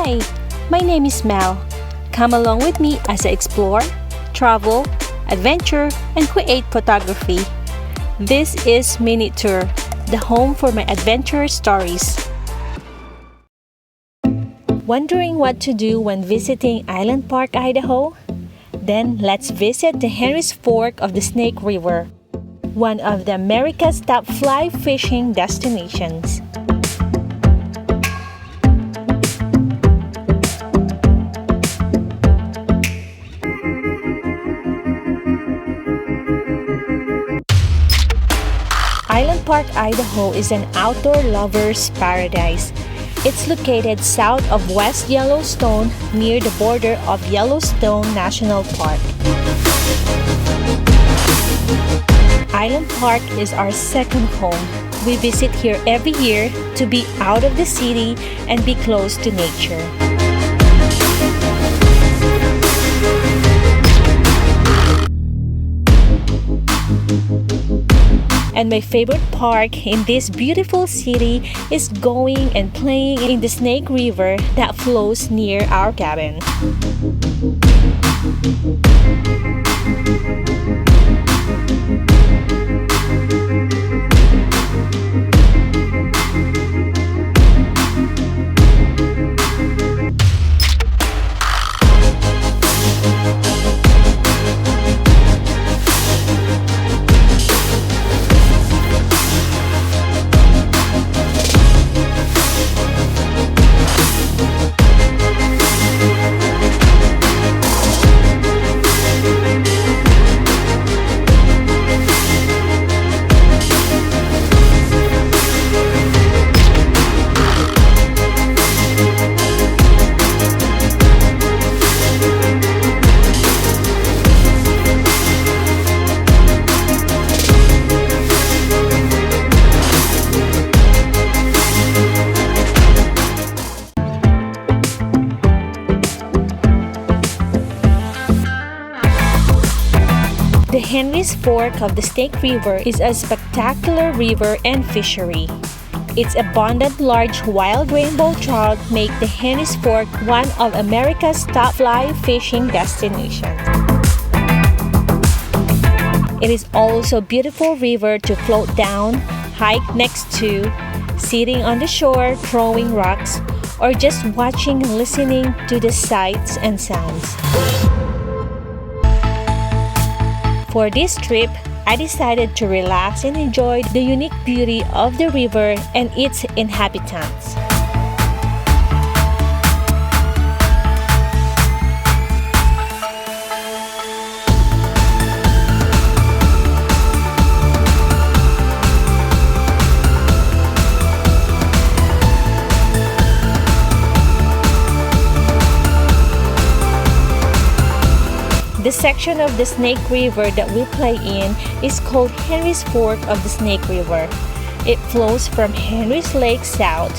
Hi, my name is Mel. Come along with me as I explore, travel, adventure, and create photography. This is MinuteTour, the home for my adventure stories. Wondering what to do when visiting Island Park, Idaho? Then let's visit the Henry's Fork of the Snake River, one of the America's top fly fishing destinations. Island Park, Idaho is an outdoor lover's paradise. It's located south of West Yellowstone near the border of Yellowstone National Park. Island Park is our second home. We visit here every year to be out of the city and be close to nature. And my favorite park in this beautiful city is going and playing in the Snake River that flows near our cabin. The Henry's Fork of the Snake River is a spectacular river and fishery. Its abundant large wild rainbow trout make the Henry's Fork one of America's top fly fishing destinations. It is also a beautiful river to float down, hike next to, sitting on the shore throwing rocks, or just watching and listening to the sights and sounds. For this trip, I decided to relax and enjoy the unique beauty of the river and its inhabitants. The section of the Snake River that we play in is called Henry's Fork of the Snake River. It flows from Henry's Lake south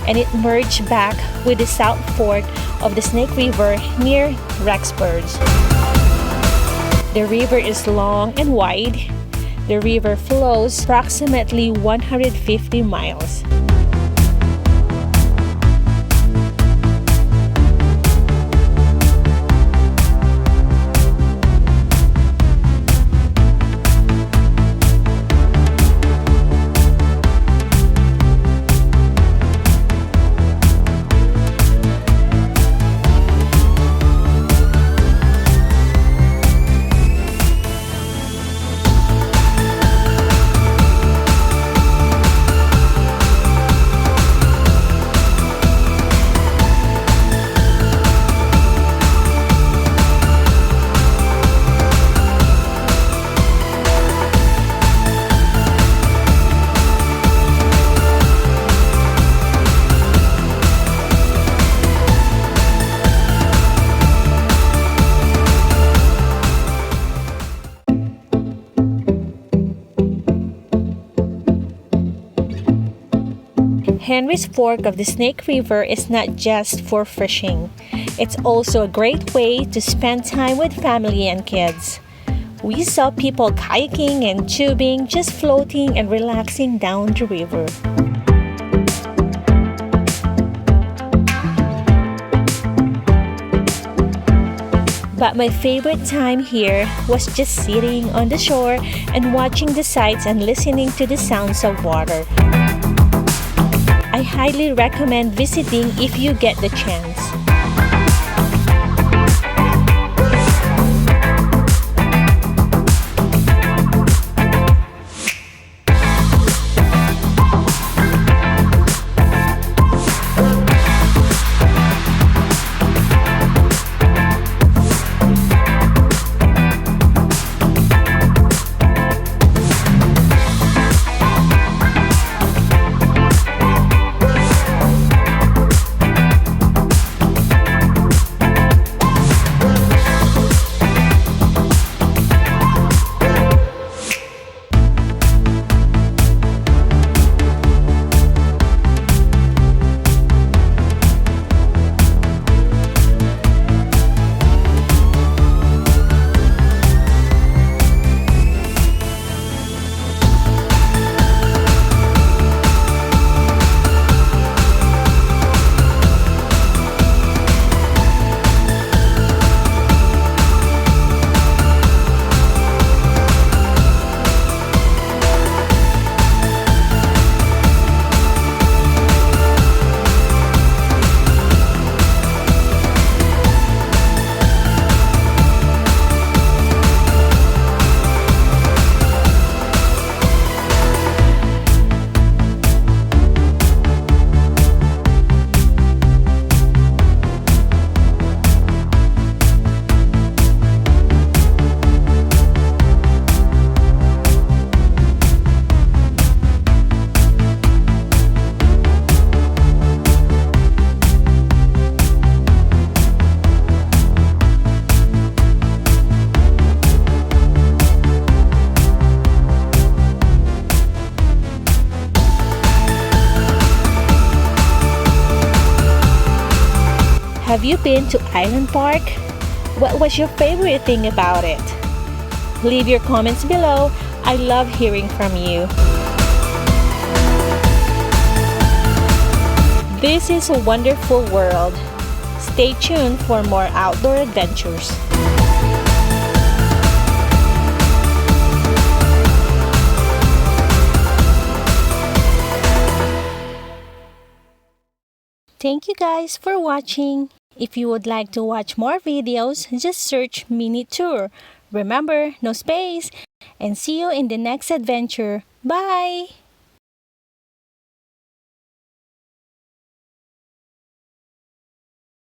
and it merged back with the South Fork of the Snake River near Rexburg. The river is long and wide. The river flows approximately 150 miles. Henry's Fork of the Snake River is not just for fishing. It's also a great way to spend time with family and kids. We saw people kayaking and tubing, just floating and relaxing down the river. But my favorite time here was just sitting on the shore and watching the sights and listening to the sounds of water. I highly recommend visiting if you get the chance. Have you been to Island Park? What was your favorite thing about it? Leave your comments below. I love hearing from you. This is a wonderful world. Stay tuned for more outdoor adventures. Thank you guys for watching. If you would like to watch more videos, just search MinuteTour. Remember, no space. And see you in the next adventure. Bye!